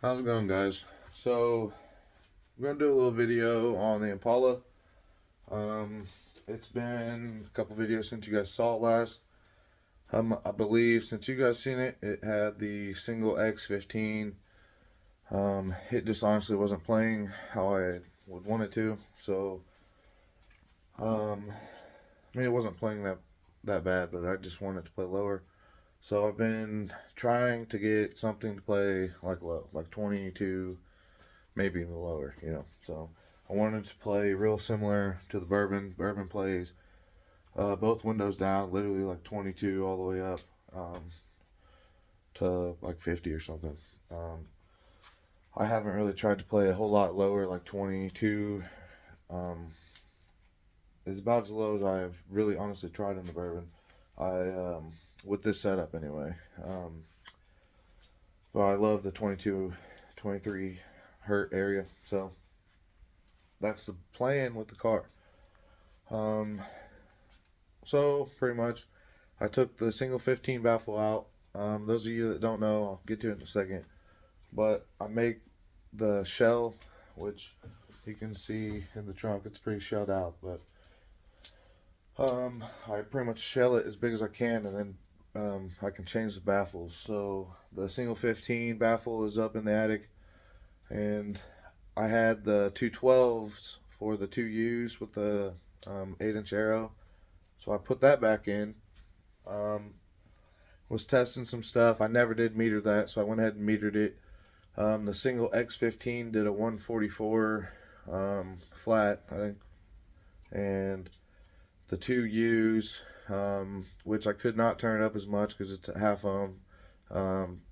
How's it going, guys? So, I'm going to do a little video on the Impala. Um, it's been a couple videos since you guys saw it last. I believe since you guys seen it, it had the single X15. It just honestly wasn't playing how I would want it to. So, um, it wasn't playing that bad, but I just wanted to play lower. So I've been trying to get something to play like low, like 22, maybe even lower, So I wanted to play real similar to the Bourbon. Bourbon plays both windows down, literally like 22 all the way up to like 50 or something. Um, I haven't really tried to play a whole lot lower, like 22. Um, is about as low as I've really honestly tried in the Bourbon. I with this setup anyway. But I love the 22, 23 hertz area, so that's the plan with the car. Um, So pretty much, I took the single 15 baffle out. Those of you that don't know, I'll get to it in a second. But I make the shell, which you can see in the trunk. It's pretty shelled out, but I pretty much shell it as big as I can, and then I can change the baffles. So the single 15 baffle is up in the attic, and I had the 212s for the 2Us with the 8-inch arrow. So I put that back in. Um, was testing some stuff. I never did meter that, so I went ahead and metered it. The single X15 did a 144 flat, I think, and the 2Us, which I could not turn it up as much because it's a half ohm. Um,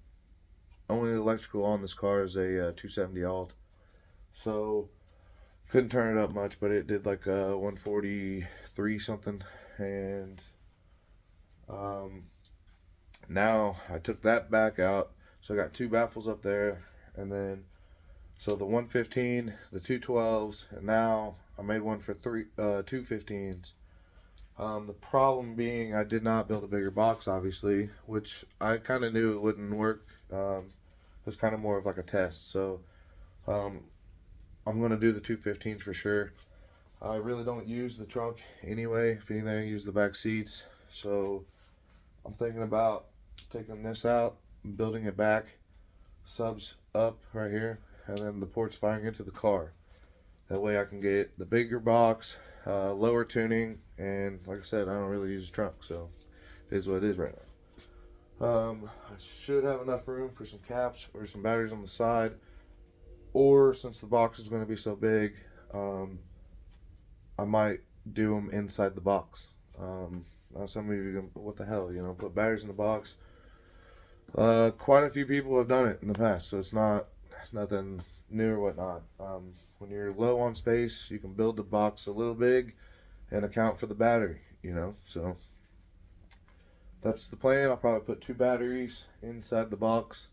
Only electrical on this car is a 270 alt, so couldn't turn it up much, but it did like a 143 something, and um, now I took that back out, so I got two baffles up there, and then so the 115, the 212s, and now I made one for 215s. The problem being I did not build a bigger box, obviously, which I kind of knew it wouldn't work. It was kind of more of like a test, so um, I'm gonna do the 215s for sure. I really don't use the trunk anyway. If anything, I use the back seats. So I'm thinking about taking this out, building it back, subs up right here, and then the ports firing into the car. That way I can get the bigger box, lower tuning, and like I said, I don't really use a trunk, so it is what it is right now. I should have enough room for some caps or some batteries on the side, or since the box is going to be so big, um, I might do them inside the box. Now some of you, what the hell, put batteries in the box. Quite a few people have done it in the past, so it's nothing new or whatnot. When you're low on space, you can build the box a little big and account for the battery, So that's the plan. I'll probably put two batteries inside the box,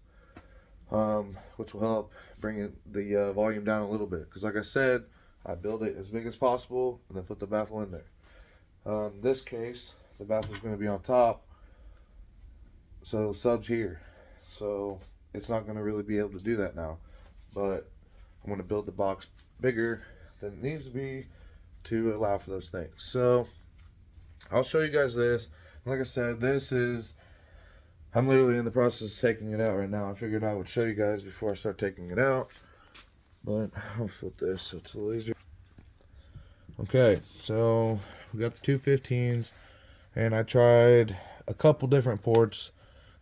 which will help bring the volume down a little bit. Because, like I said, I build it as big as possible and then put the baffle in there. This case, the baffle is going to be on top, so subs here. So it's not going to really be able to do that now. But I'm going to build the box bigger than it needs to be to allow for those things. So I'll show you guys this. Like I said, I'm literally in the process of taking it out right now. I figured I would show you guys before I start taking it out. But I'll flip this so it's a little easier. Okay, so we got the 215s, and I tried a couple different ports.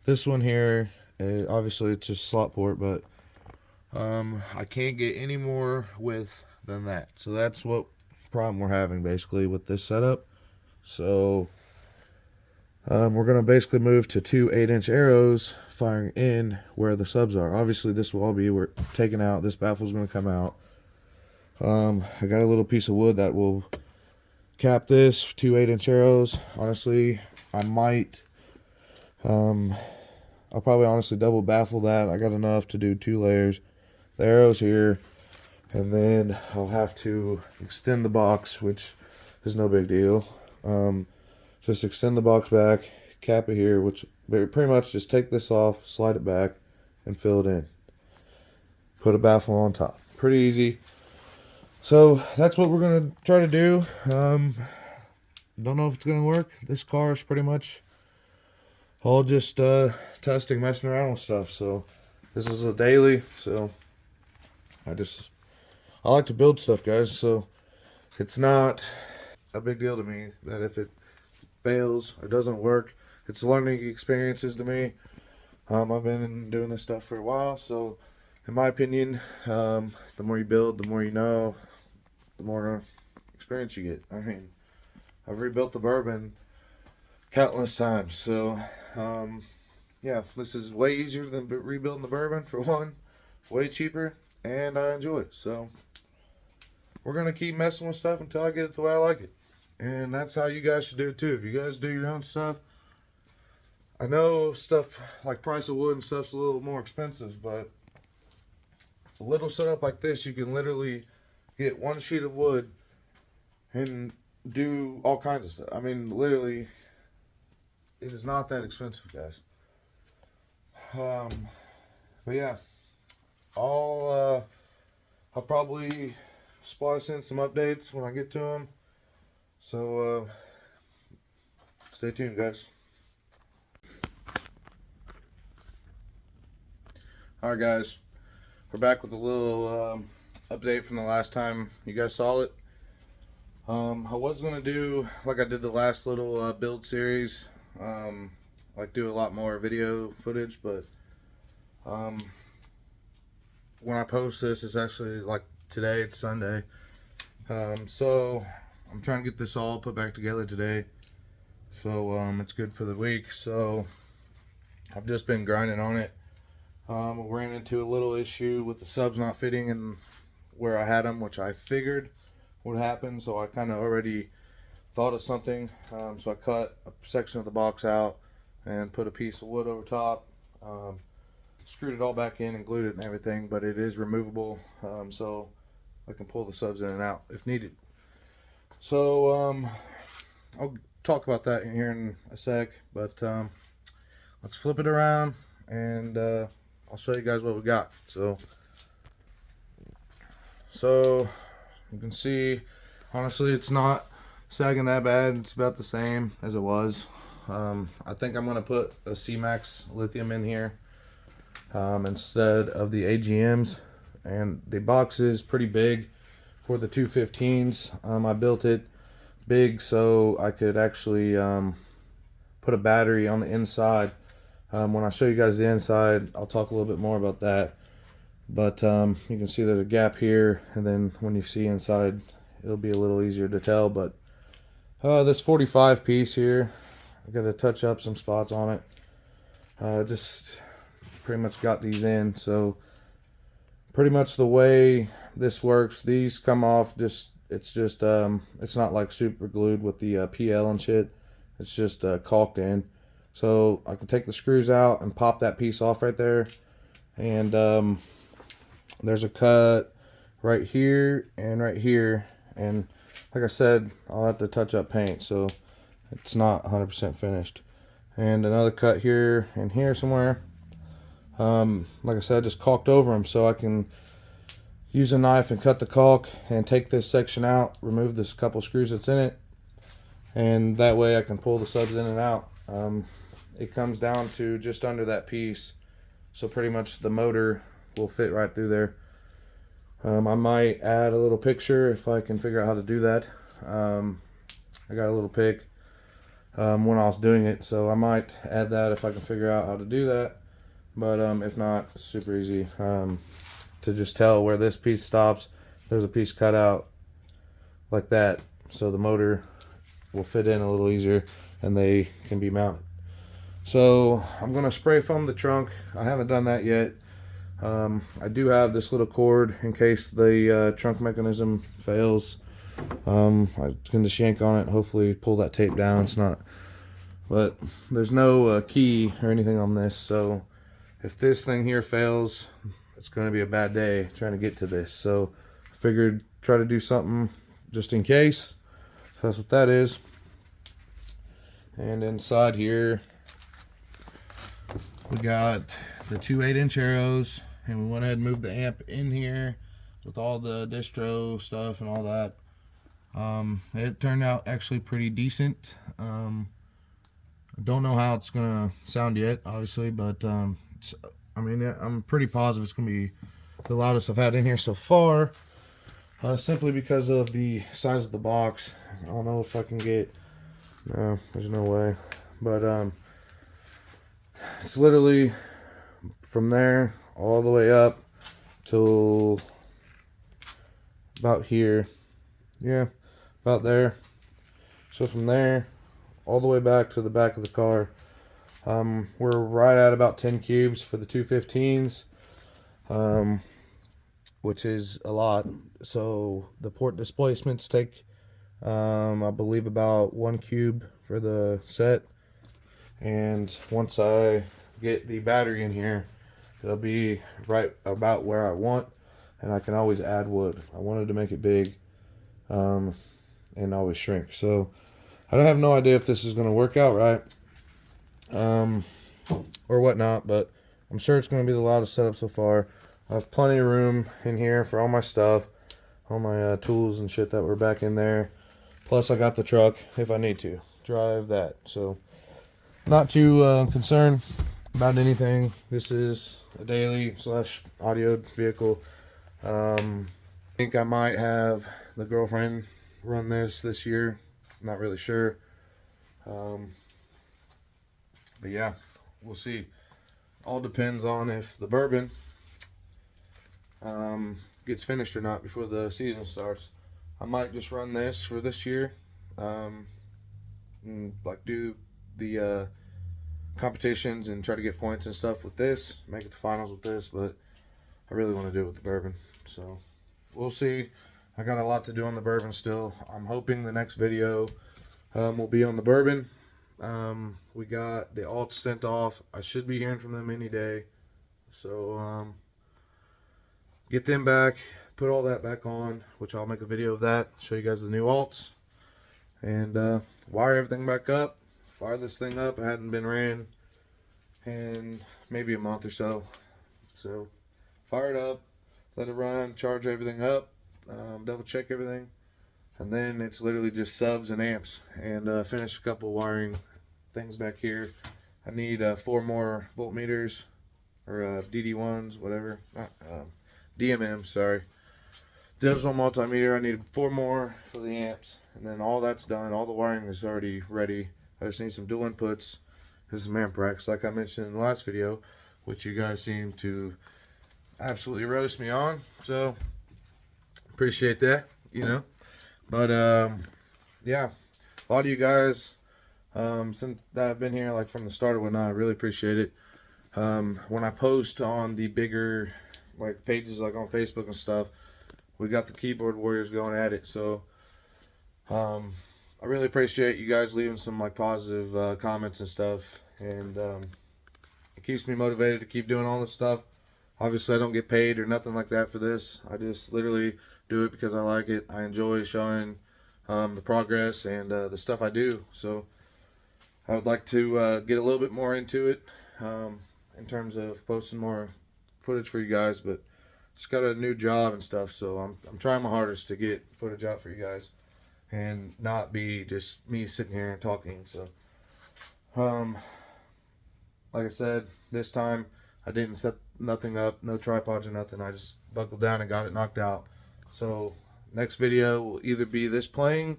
This one here, obviously it's just slot port, but I can't get any more width than that. So that's what problem we're having basically with this setup. So we're going to basically move to two 8-inch arrows firing in where the subs are. Obviously this will all be taken out. This baffle is going to come out. I got a little piece of wood that will cap this, two 8-inch arrows. Honestly, I might I'll probably honestly double baffle that. I got enough to do 2 layers. The arrows here, and then I'll have to extend the box, which is no big deal. Just extend the box back, cap it here, which pretty much just take this off, slide it back, and fill it in. put a baffle on top. Pretty easy. So that's what we're gonna try to do. Don't know if it's gonna work. This car is pretty much all just testing, messing around with stuff. So this is a daily. So I like to build stuff, guys. So it's not a big deal to me that if it fails or doesn't work. It's learning experiences to me. I've been doing this stuff for a while, so in my opinion, the more you build, the more you know, the more experience you get. I mean, I've rebuilt the Bourbon countless times, so yeah, this is way easier than rebuilding the Bourbon, for one, way cheaper, and I enjoy it. So we're gonna keep messing with stuff until I get it the way I like it. And that's how you guys should do it too. If you guys do your own stuff, I know stuff like price of wood and stuff's a little more expensive, but a little setup like this, you can literally get one sheet of wood and do all kinds of stuff. I mean, literally, it is not that expensive, guys. But yeah, I'll probably splice in some updates when I get to them. So stay tuned, guys. Alright, guys, we're back with a little update from the last time you guys saw it. I was going to do, like I did the last little build series, like do a lot more video footage, but when I post this, it's actually like today, it's Sunday. So I'm trying to get this all put back together today, so it's good for the week. So I've just been grinding on it. Ran into a little issue with the subs not fitting in where I had them, which I figured would happen, so I kind of already thought of something. So I cut a section of the box out and put a piece of wood over top, screwed it all back in and glued it and everything, but it is removable, so I can pull the subs in and out if needed. So I'll talk about that here in a sec, but let's flip it around and I'll show you guys what we got. So you can see, honestly, it's not sagging that bad. It's about the same as it was. I think I'm gonna put a C-Max lithium in here instead of the AGMs, and the box is pretty big for the 215s. I built it big so I could actually put a battery on the inside. When I show you guys the inside, I'll talk a little bit more about that. But you can see there's a gap here, and then when you see inside, it'll be a little easier to tell. But this 45 piece here, I got to touch up some spots on it. Just pretty much got these in. So pretty much the way this works, these come off it's not like super glued with the PL and shit. It's just caulked in. So I can take the screws out and pop that piece off right there. And there's a cut right here and right here. And like I said, I'll have to touch up paint, so it's not 100% finished. And another cut here and here somewhere. Like I said, I just caulked over them, so I can use a knife and cut the caulk and take this section out, remove this couple screws that's in it, and that way I can pull the subs in and out. It comes down to just under that piece, so pretty much the motor will fit right through there. I might add a little picture if I can figure out how to do that. I got a little pic when I was doing it, so I might add that if I can figure out how to do that. But if not, it's super easy to just tell where this piece stops. There's a piece cut out like that, so the motor will fit in a little easier and they can be mounted. So I'm going to spray foam the trunk. I haven't done that yet. I do have this little cord in case the trunk mechanism fails. I can just yank on it, hopefully pull that tape down. It's not, but there's no key or anything on this, so if this thing here fails, it's going to be a bad day trying to get to this. So I figured try to do something just in case. So that's what that is. And inside here we got the two 8-inch arrows and we went ahead and moved the amp in here with all the distro stuff and all that. It turned out actually pretty decent. I don't know how it's gonna sound yet, obviously, but I mean, I'm pretty positive it's gonna be the loudest I've had in here so far, simply because of the size of the box. I don't know if I can get, no, there's no way, but it's literally from there all the way up till about here. Yeah, about there. So from there all the way back to the back of the car, we're right at about 10 cubes for the 215s, which is a lot. So the port displacements take, I believe, about 1 cube for the set, and once I get the battery in here, it'll be right about where I want, and I can always add wood. I wanted to make it big, and always shrink. So I have no idea if this is going to work out right, or whatnot, but I'm sure it's going to be the loudest setup so far. I have plenty of room in here for all my stuff, all my tools and shit that were back in there. Plus I got the truck if I need to drive that. So not too concerned about anything. This is a daily / audio vehicle. I think I might have the girlfriend run this year. Not really sure. But yeah, we'll see. All depends on if the bourbon gets finished or not before the season starts. I might just run this for this year, and like do the competitions and try to get points and stuff with this, make it to finals with this, but I really want to do it with the bourbon. So we'll see. I got a lot to do on the bourbon still. I'm hoping the next video will be on the bourbon. We got the alts sent off. I should be hearing from them any day. So get them back, put all that back on, which I'll make a video of that, show you guys the new alts, and wire everything back up, fire this thing up. It hadn't been ran in maybe a month or so. So fire it up, let it run, charge everything up, double check everything, and then it's literally just subs and amps, and finish a couple wiring things back here. I need 4 more voltmeters, or DD1s, whatever, DMM, sorry, digital multimeter. I need 4 more for the amps, and then all that's done. All the wiring is already ready. I just need some dual inputs and some amp racks, like I mentioned in the last video, which you guys seem to absolutely roast me on, so appreciate that, you know. But yeah, a lot of you guys, since that I've been here, like from the start or whatnot, I really appreciate it. When I post on the bigger like pages, like on Facebook and stuff, we got the keyboard warriors going at it. So I really appreciate you guys leaving some like positive comments and stuff, and it keeps me motivated to keep doing all this stuff. Obviously I don't get paid or nothing like that for this. I just literally do it because I like it. I enjoy showing the progress and the stuff I do. So I would like to get a little bit more into it, in terms of posting more footage for you guys, but just got a new job and stuff, so I'm trying my hardest to get footage out for you guys and not be just me sitting here and talking. So like I said, this time I didn't set nothing up, no tripods or nothing. I just buckled down and got it knocked out. So next video will either be this playing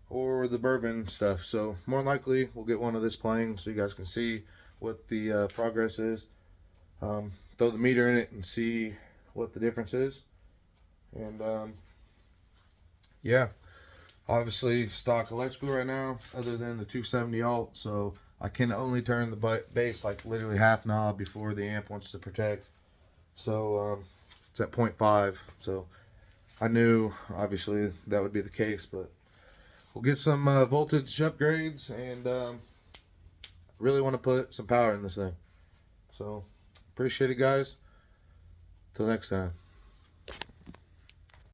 or the bourbon stuff. So more likely we'll get one of this playing so you guys can see what the progress is. Throw the meter in it and see what the difference is. And yeah, obviously stock electrical right now, other than the 270 alt, so I can only turn the bass like literally half knob before the amp wants to protect. So it's at 0.5, so I knew obviously that would be the case, but we'll get some voltage upgrades, and really want to put some power in this thing. So appreciate it, guys. Till next time.